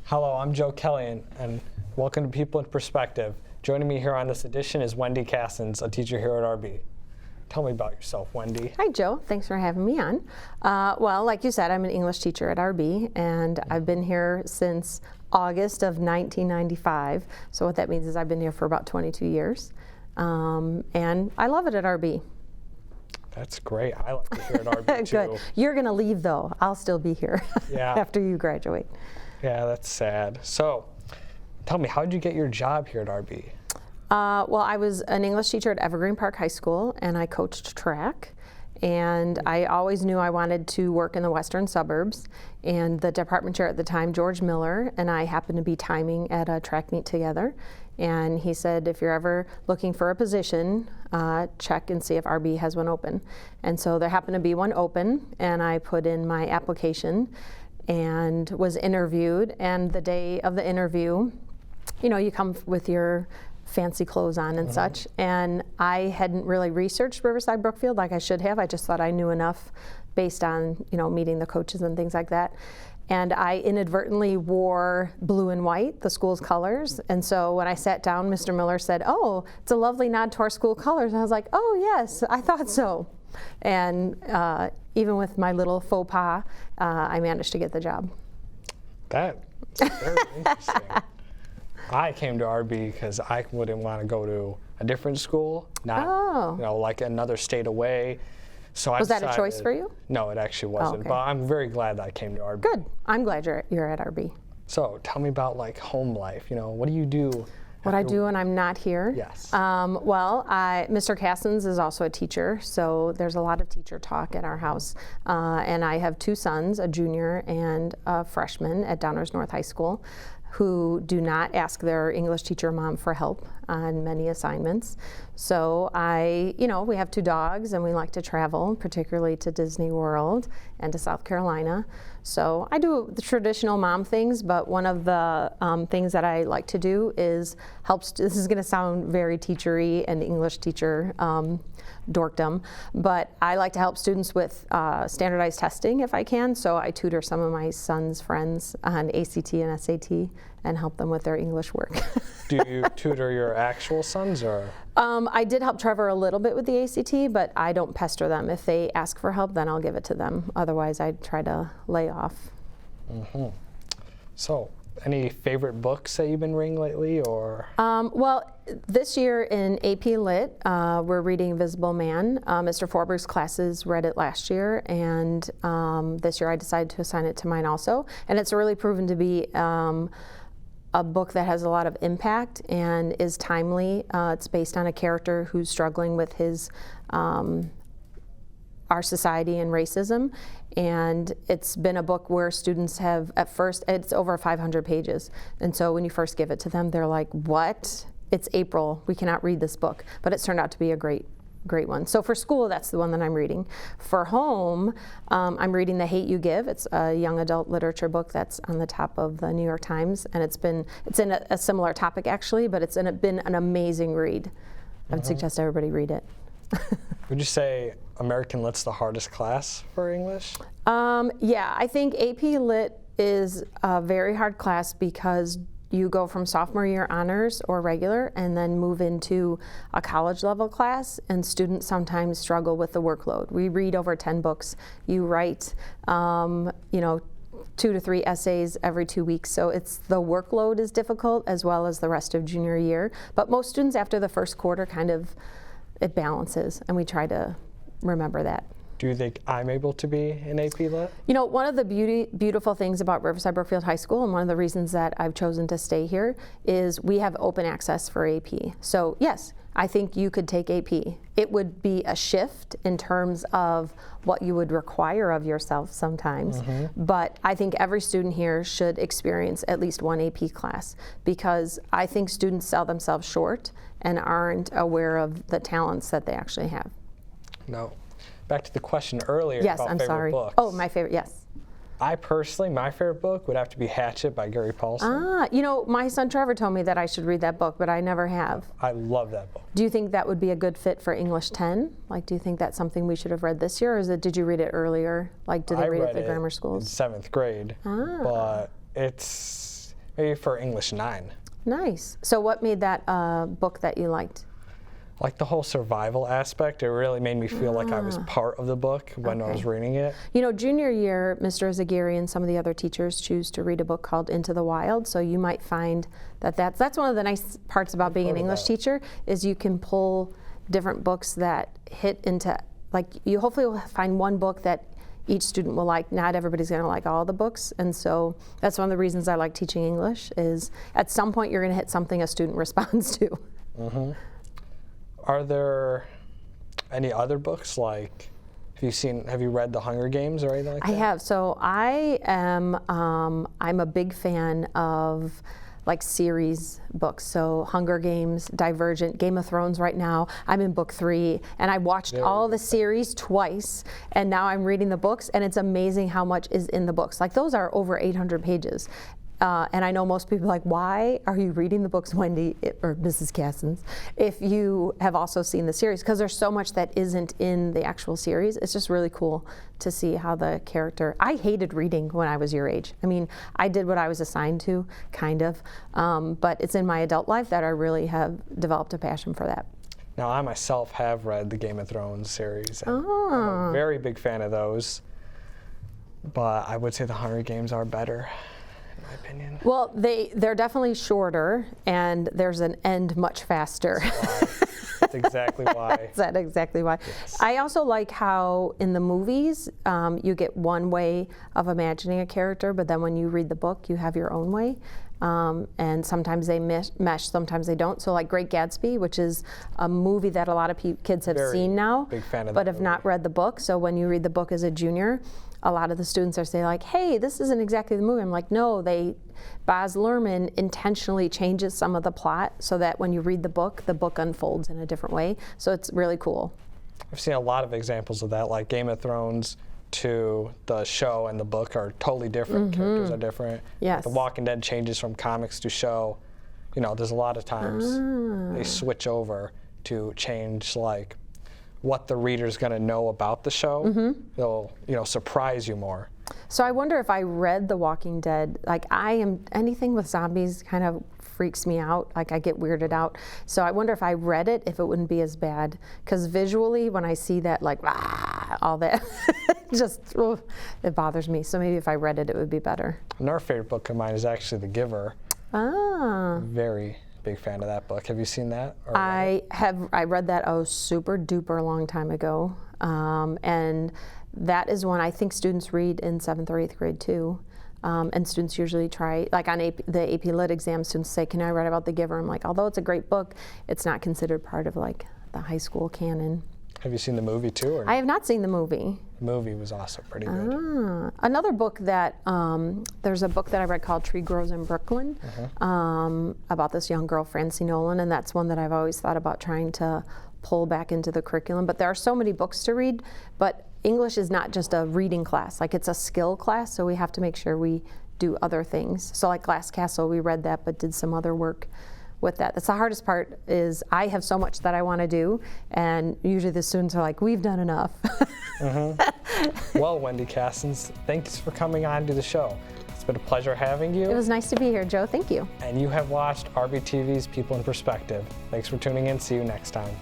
Hello, I'm Joe Kelly, and welcome to People in Perspective. Joining me here on this edition is Wendy Cassens, a teacher here at RB. Tell me about yourself, Wendy. Hi, Joe. Thanks for having me on. Well, like you said, I'm an English teacher at RB, and I've been here since August of 1995. So what that means is I've been here for about 22 years, and I love it at RB. That's great. I like to hear at RB too. Good. You're going to leave, though. I'll still be here after you graduate. Yeah, that's sad. So, tell me, how did you get your job here at RB? Well, I was an English teacher at Evergreen Park High School, and I coached track. And I always knew I wanted to work in the western suburbs. And the department chair at the time, George Miller, and I happened to be timing at a track meet together. And he said, if you're ever looking for a position, check and see if RB has one open. And so there happened to be one open, and I put in my application and was interviewed. And the day of the interview, you know, you come with your fancy clothes on and such, and I hadn't really researched Riverside Brookfield like I should have. I just thought I knew enough based on, you know, meeting the coaches and things like that. And I inadvertently wore blue and white, the school's colors. And so when I sat down, Mr. Miller said, "Oh, it's a lovely nod to our school colors." And I was like, "Oh yes, I thought so." And even with my little faux pas, I managed to get the job. That's very interesting. I came to RB because I wouldn't want to go to a different school, not you know, like another state away. So was that a choice for you? No, it actually wasn't. But I'm very glad that I came to RB. Good. I'm glad you're at RB. So tell me about like home life. You know, what do you do? What I do when I'm not here? Yes. Well, Mr. Cassens is also a teacher, so there's a lot of teacher talk at our house. And I have two sons, a junior and a freshman at Downers North High School, who do not ask their English teacher mom for help on many assignments. So we have two dogs, and we like to travel, particularly to Disney World and to South Carolina. So I do the traditional mom things, but one of the things that I like to do is this is going to sound very teachery and English teacher dorkdom, but I like to help students with standardized testing if I can. So I tutor some of my son's friends on ACT and SAT and help them with their English work. Do you tutor your actual sons, or? I did help Trevor a little bit with the ACT, but I don't pester them. If they ask for help, then I'll give it to them. Otherwise, I try to lay off. So, any favorite books that you've been reading lately, or? Well, this year in AP Lit, we're reading Invisible Man. Mr. Forberg's classes read it last year, and this year I decided to assign it to mine also. And it's really proven to be a book that has a lot of impact and is timely. It's based on a character who's struggling with his our society and racism, and it's been a book where students have, at first, it's over 500 pages, and so when you first give it to them, they're like, "What? It's April, we cannot read this book," but it's turned out to be a great one. So for school, that's the one that I'm reading. For home, I'm reading The Hate U Give. It's a young adult literature book that's on the top of the New York Times, and it's in a similar topic actually, but it's been an amazing read. I would suggest everybody read it. Would you say American Lit's the hardest class for English? Yeah, I think AP Lit is a very hard class because you go from sophomore year honors or regular and then move into a college level class, and students sometimes struggle with the workload. We read over 10 books. You write, 2 to 3 essays every 2 weeks. So the workload is difficult as well as the rest of junior year. But most students after the first quarter it balances, and we try to remember that. Do you think I'm able to be in AP Lit? You know, one of the beautiful things about Riverside Brookfield High School, and one of the reasons that I've chosen to stay here, is we have open access for AP. So yes, I think you could take AP. It would be a shift in terms of what you would require of yourself sometimes, but I think every student here should experience at least one AP class, because I think students sell themselves short and aren't aware of the talents that they actually have. No. Back to the question earlier yes, about I'm favorite sorry. books. Oh, my favorite, yes. I personally, my favorite book would have to be Hatchet by Gary Paulson. Ah, you know, my son Trevor told me that I should read that book, but I never have. I love that book. Do you think that would be a good fit for English 10? Like, do you think that's something we should have read this year, or did you read it earlier? Like, did they read it at the grammar schools? In 7th grade, but it's maybe for English 9. Nice. So what made that book that you liked? Like the whole survival aspect, it really made me feel like I was part of the book when I was reading it. You know, junior year, Mr. Zagiri and some of the other teachers choose to read a book called Into the Wild, so you might find that that's one of the nice parts about being an English teacher, is you can pull different books that hit into, like, you hopefully will find one book that each student will like. Not everybody's going to like all the books, and so that's one of the reasons I like teaching English, is at some point you're going to hit something a student responds to. Mm-hmm. Are there any other books, like, have you read The Hunger Games or anything like that? I have. So I am, I'm a big fan of like series books. So Hunger Games, Divergent, Game of Thrones right now. I'm in book 3, and I watched all the series twice, and now I'm reading the books, and it's amazing how much is in the books. Like, those are over 800 pages. And I know most people are like, why are you reading the books, Wendy, or Mrs. Cassens, if you have also seen the series? Because there's so much that isn't in the actual series. It's just really cool to see how the character, I hated reading when I was your age. I mean, I did what I was assigned to, kind of, but it's in my adult life that I really have developed a passion for that. Now, I myself have read the Game of Thrones series, and I'm a very big fan of those, but I would say the Hunger Games are better. My opinion. Well, they're definitely shorter, and there's an end much faster. That's exactly why. That's exactly why. Yes. I also like how in the movies you get one way of imagining a character, but then when you read the book, you have your own way. And sometimes they mesh, sometimes they don't. So like Great Gatsby, which is a movie that a lot of kids have seen now, big fan of but have not read the book. So when you read the book as a junior, a lot of the students are saying like, hey, this isn't exactly the movie. I'm like, no, Baz Luhrmann intentionally changes some of the plot so that when you read the book unfolds in a different way. So it's really cool. I've seen a lot of examples of that, like Game of Thrones to the show and the book are totally different. Characters are different. Yes. The Walking Dead changes from comics to show. You know, there's a lot of times they switch over to change, like, what the reader's going to know about the show. They'll, surprise you more. So I wonder if I read The Walking Dead, like anything with zombies kind of freaks me out, like I get weirded out. So I wonder if I read it, if it wouldn't be as bad. Because visually, when I see that, like, all that, it bothers me. So maybe if I read it, it would be better. Another favorite book of mine is actually The Giver. Very big fan of that book. Have you seen that? I read that super duper long time ago, and that is one I think students read in 7th or 8th grade too. And students usually try, like on the AP Lit exam, students say, can I write about The Giver? I'm like, although it's a great book, it's not considered part of like the high school canon. Have you seen the movie too? Or I have not seen the movie. The movie was also pretty good. Another book that, there's a book that I read called Tree Grows in Brooklyn, about this young girl, Francie Nolan, and that's one that I've always thought about trying to pull back into the curriculum. But there are so many books to read, but English is not just a reading class, like it's a skill class, so we have to make sure we do other things. So like Glass Castle, we read that, but did some other work with that. That's the hardest part, is I have so much that I want to do, and usually the students are like, we've done enough. Well, Wendy Cassens, thanks for coming on to the show. It's been a pleasure having you. It was nice to be here, Joe. Thank you. And you have watched RBTV's People in Perspective. Thanks for tuning in. See you next time.